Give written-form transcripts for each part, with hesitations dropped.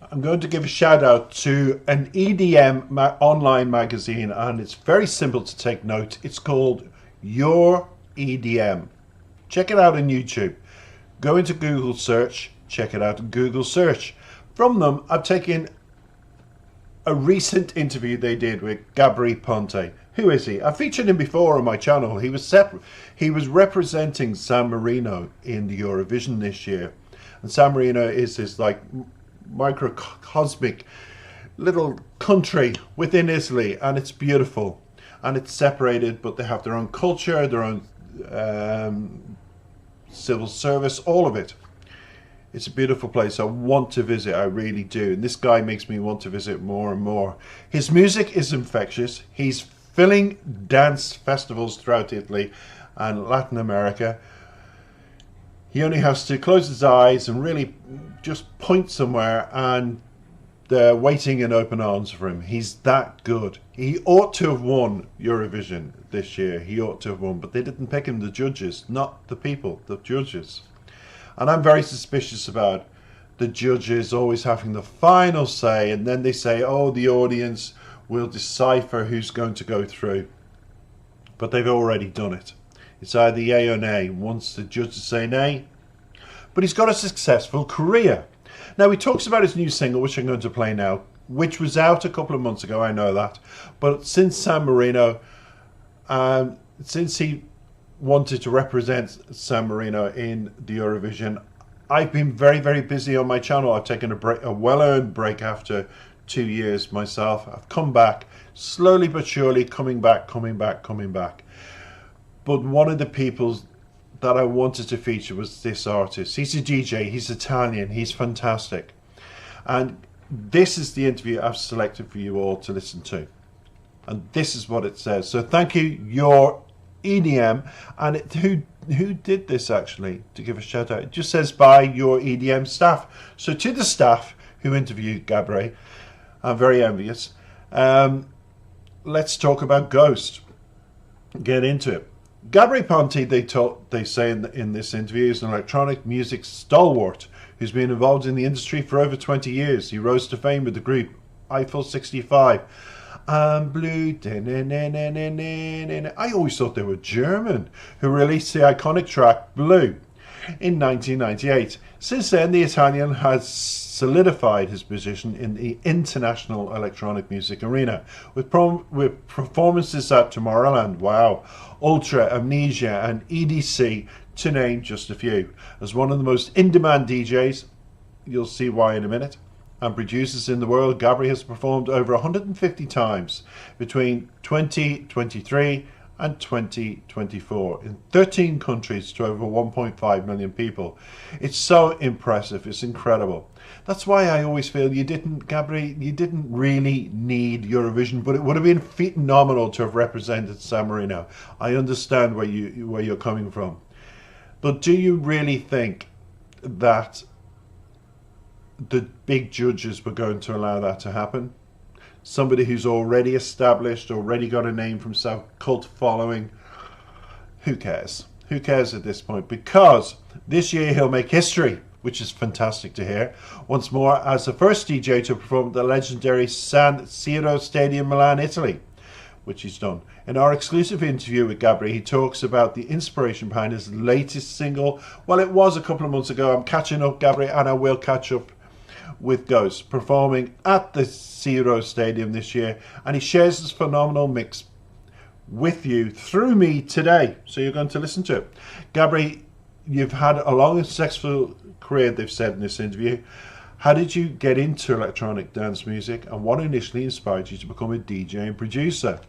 I'm going to give a shout out to an EDM online magazine, and it's very simple to take note. It's called Your EDM. Check it out on YouTube. Go into Google search, check it out in Google search. From them, I've taken a recent interview they did with Gabry Ponte. Who is he? I featured him before on my channel. He was representing San Marino in the Eurovision this year. And San Marino is this like microcosmic little country within Italy, and it's beautiful. And it's separated, but they have their own culture, their own civil service, all of it. It's a beautiful place. I want to visit, I really do. And this guy makes me want to visit more and more. His music is infectious. He's filling dance festivals throughout Italy and Latin America. He only has to close his eyes and really just point somewhere, and they're waiting in open arms for him. He's that good. He ought to have won Eurovision this year. He ought to have won, but they didn't pick him, the judges, not the people, the judges. And I'm very suspicious about the judges always having the final say, and then they say, oh, the audience will decipher who's going to go through. But they've already done it. It's either yay or nay. Once the judges say nay, but he's got a successful career. Now, he talks about his new single, which I'm going to play now, which was out a couple of months ago, I know that. But since San Marino, since he wanted to represent San Marino in the Eurovision, I've been very, very busy on my channel. I've taken a break, a well-earned break after 2 years myself. I've come back, slowly but surely, coming back. But one of the people that I wanted to feature was this artist. He's a DJ, he's Italian, he's fantastic. And this is the interview I've selected for you all to listen to. And this is what it says. So thank you, Your EDM. And who did this actually, to give a shout out? It just says by Your EDM staff. So to the staff who interviewed Gabry, I'm very envious. Let's talk about Ghost. Get into it. Gabry Ponte, they say in this interview, is an electronic music stalwart who's been involved in the industry for over 20 years. He rose to fame with the group Eiffel 65. I'm blue. I always thought they were German, who released the iconic track Blue in 1998. Since then, the Italian has solidified his position in the international electronic music arena with performances at Tomorrowland, Wow, Ultra, Amnesia and EDC, to name just a few. As one of the most in-demand DJs, you'll see why in a minute, and producers in the world, Gabry has performed over 150 times between 2023 and 2024 in 13 countries to over 1.5 million people. It's so impressive, it's incredible. That's why I always feel Gabry, you didn't really need Eurovision, but it would have been phenomenal to have represented San Marino. I understand where you're coming from. But do you really think that the big judges were going to allow that to happen? Somebody who's already established, already got a name for himself, cult following. Who cares? Who cares at this point? Because this year he'll make history, which is fantastic to hear. Once more, as the first DJ to perform at the legendary San Siro Stadium, Milan, Italy, which he's done. In our exclusive interview with Gabry, he talks about the inspiration behind his latest single. Well, it was a couple of months ago. I'm catching up, Gabry, and I will catch up with Ghost, performing at the Siro Stadium this year, and he shares this phenomenal mix with you through me today, so you're going to listen to it. Gabry, you've had a long and successful career, they've said in this interview. How did you get into electronic dance music, and what initially inspired you to become a DJ and producer?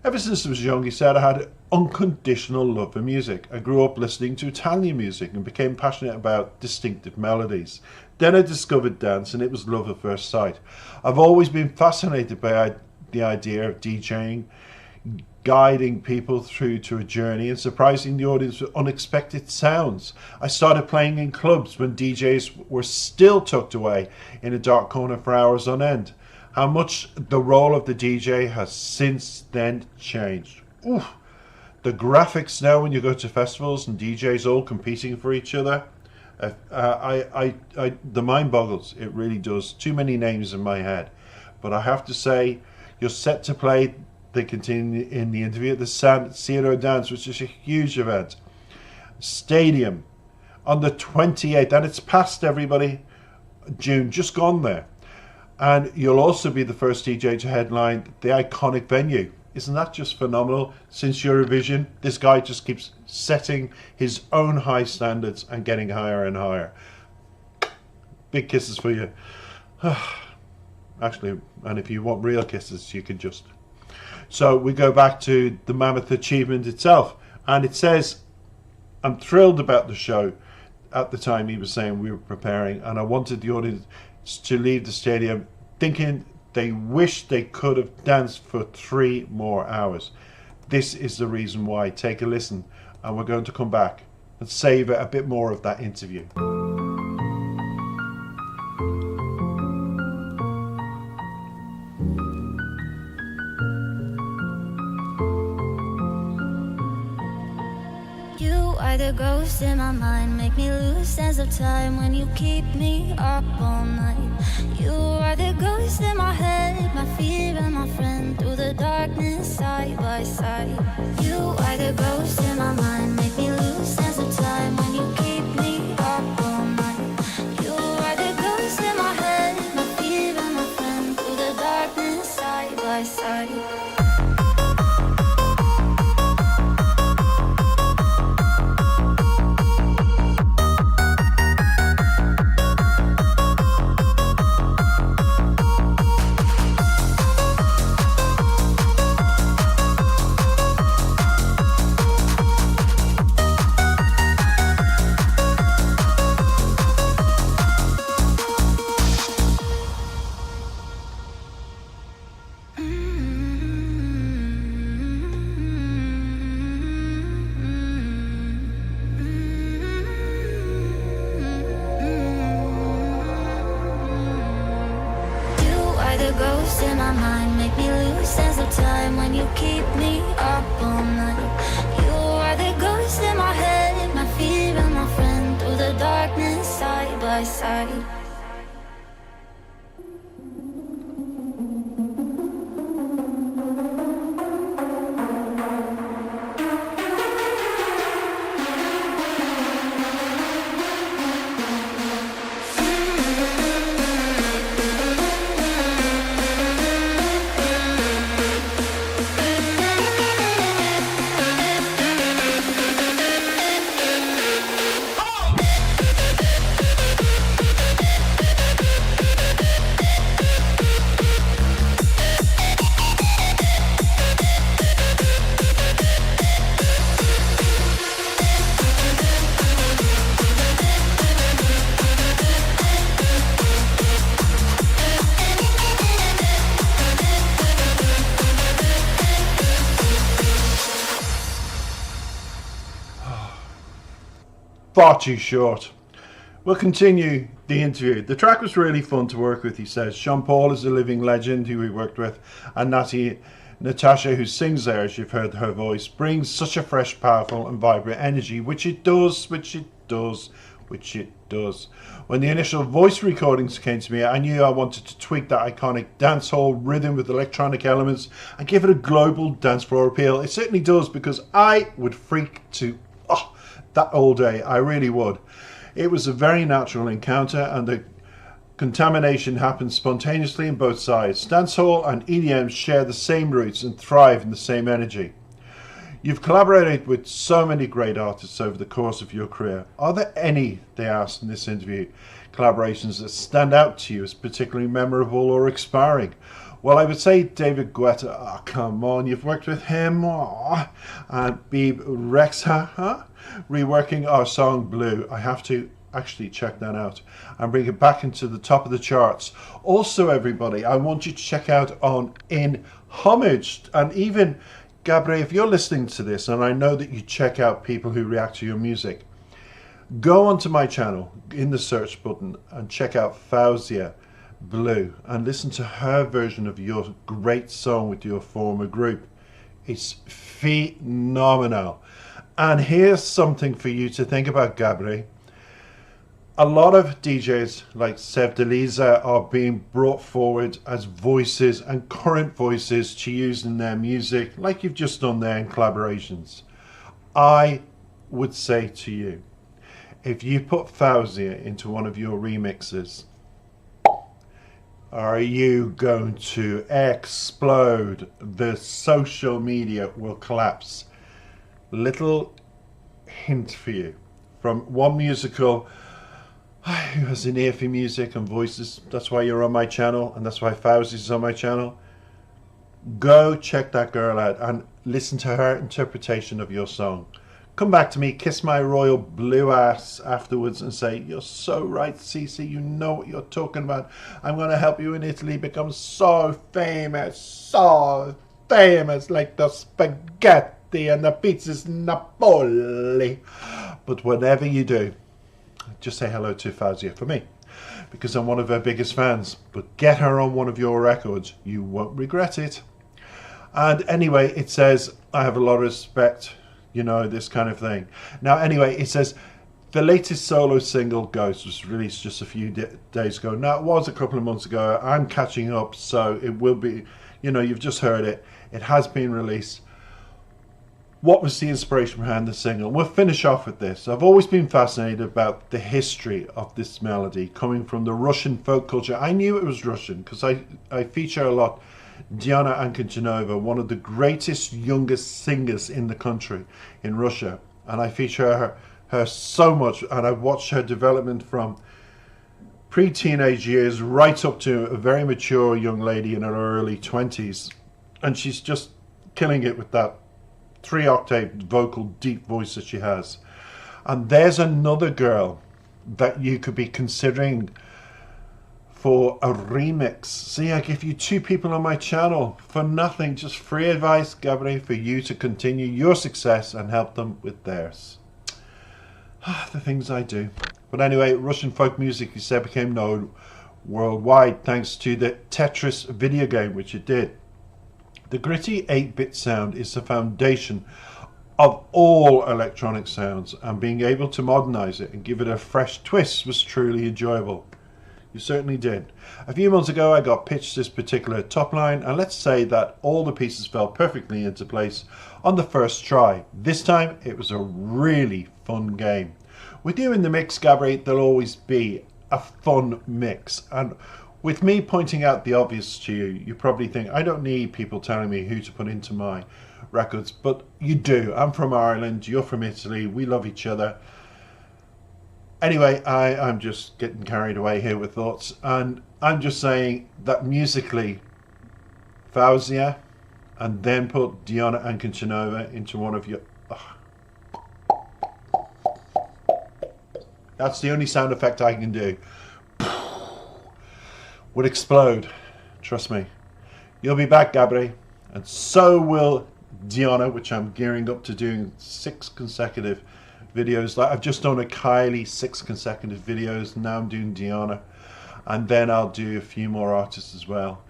Ever since I was young, he said, I had unconditional love for music. I grew up listening to Italian music and became passionate about distinctive melodies. Then I discovered dance, and it was love at first sight. I've always been fascinated by the idea of DJing, guiding people through to a journey and surprising the audience with unexpected sounds. I started playing in clubs when DJs were still tucked away in a dark corner for hours on end. How much the role of the DJ has since then changed. Oof. The graphics now when you go to festivals and DJs all competing for each other, The mind boggles. It really does. Too many names in my head. But I have to say, you're set to play. They continue in the interview at the San Siro Dance, which is a huge event. Stadium on the 28th, and it's past everybody. June, just gone there. And you'll also be the first DJ to headline the iconic venue. Isn't that just phenomenal? Since Eurovision, this guy just keeps setting his own high standards and getting higher and higher. Big kisses for you. Actually, and if you want real kisses, you can just... So we go back to the mammoth achievement itself. And it says, I'm thrilled about the show. At the time he was saying we were preparing, and I wanted the audience to leave the stadium thinking they wish they could have danced for 3 more hours. This is the reason why. Take a listen, and we're going to come back and savour a bit more of that interview. The ghost in my mind make me lose sense of time when you keep me up all night. You are the ghost in my head, my fear and my friend through the darkness side by side. You are the ghost in my mind make me lose sense of time when you keep me up all night. You are the ghost in my head, my fear and my friend through the darkness side by side. Far too short. We'll continue the interview. The track was really fun to work with, he says. Sean Paul is a living legend who we worked with, and Natasha, who sings there, as you've heard her voice, brings such a fresh, powerful and vibrant energy, which it does. When the initial voice recordings came to me, I knew I wanted to tweak that iconic dancehall rhythm with electronic elements and give it a global dance floor appeal. It certainly does, because I would freak to that all day. I really would. It was a very natural encounter, and the contamination happens spontaneously on both sides. Dancehall and EDM share the same roots and thrive in the same energy. You've collaborated with so many great artists over the course of your career. Are there any, they asked in this interview, collaborations that stand out to you as particularly memorable or inspiring? Well, I would say David Guetta. Oh, come on, you've worked with him. Oh. And Beeb Rexha, reworking our song Blue. I have to actually check that out and bring it back into the top of the charts. Also, everybody, I want you to check out on In Homage, and even Gabry, if you're listening to this, and I know that you check out people who react to your music, go onto my channel in the search button and check out Fauzia Blue and listen to her version of your great song with your former group. It's phenomenal. And here's something for you to think about, Gabry. a lot of DJs like Sev Deliza are being brought forward as voices and current voices to use in their music, like you've just done there in collaborations. I would say to you, if you put Fauzia into one of your remixes, are you going to explode? The social media will collapse. Little hint for you from one musical who has an ear for music and voices. That's why you're on my channel, and that's why Fauzi is on my channel. Go check that girl out and listen to her interpretation of your song. Come back to me, kiss my royal blue ass afterwards and say, you're so right, Cece, you know what you're talking about. I'm going to help you in Italy become so famous, like the spaghetti and the pizzas Napoli. But whatever you do, just say hello to Fauzia for me, because I'm one of her biggest fans. But get her on one of your records, you won't regret it. And anyway, it says, I have a lot of respect, you know, this kind of thing. Now, anyway, it says the latest solo single, Ghost, was released just a few days ago. Now, it was a couple of months ago. I'm catching up, so it will be, you know, you've just heard it. It has been released. What was the inspiration behind the single? We'll finish off with this. I've always been fascinated about the history of this melody coming from the Russian folk culture. I knew it was Russian because I feature a lot Diana Ankachinova, one of the greatest youngest singers in the country in Russia, and I feature her so much, and I've watched her development from pre-teenage years right up to a very mature young lady in her early 20s, and she's just killing it with that 3-octave vocal deep voice that she has. And there's another girl that you could be considering for a remix. See, I give you 2 people on my channel for nothing, just free advice, Gabry, for you to continue your success and help them with theirs. The things I do. But anyway, Russian folk music, you said, became known worldwide thanks to the Tetris video game, which it did. The gritty 8-bit sound is the foundation of all electronic sounds, and being able to modernize it and give it a fresh twist was truly enjoyable. You certainly did. A few months ago I got pitched this particular top line, and let's say that all the pieces fell perfectly into place on the first try. This time it was a really fun game. With you in the mix, Gabry, there'll always be a fun mix. And with me pointing out the obvious to you, you probably think I don't need people telling me who to put into my records, but you do. I'm from Ireland, you're from Italy, we love each other. Anyway, I'm just getting carried away here with thoughts, and I'm just saying that musically, Fauzia, and then put Diana Ankachinova into one of your... That's the only sound effect I can do. Would explode. Trust me. You'll be back, Gabry, and so will Diana, which I'm gearing up to doing 6 consecutive videos. Like I've just done a Kylie 6 consecutive videos. Now I'm doing Diana, and then I'll do a few more artists as well,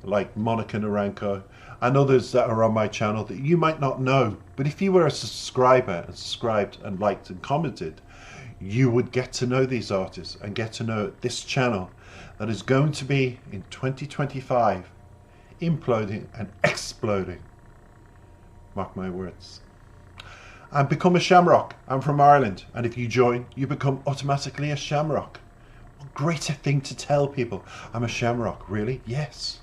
like Monica Naranko and others that are on my channel that you might not know. But if you were a subscriber and subscribed and liked and commented, you would get to know these artists and get to know this channel that is going to be in 2025 imploding and exploding. Mark my words. And become a shamrock. I'm from Ireland, and if you join, you become automatically a shamrock. What greater thing to tell people. I'm a shamrock, really? Yes.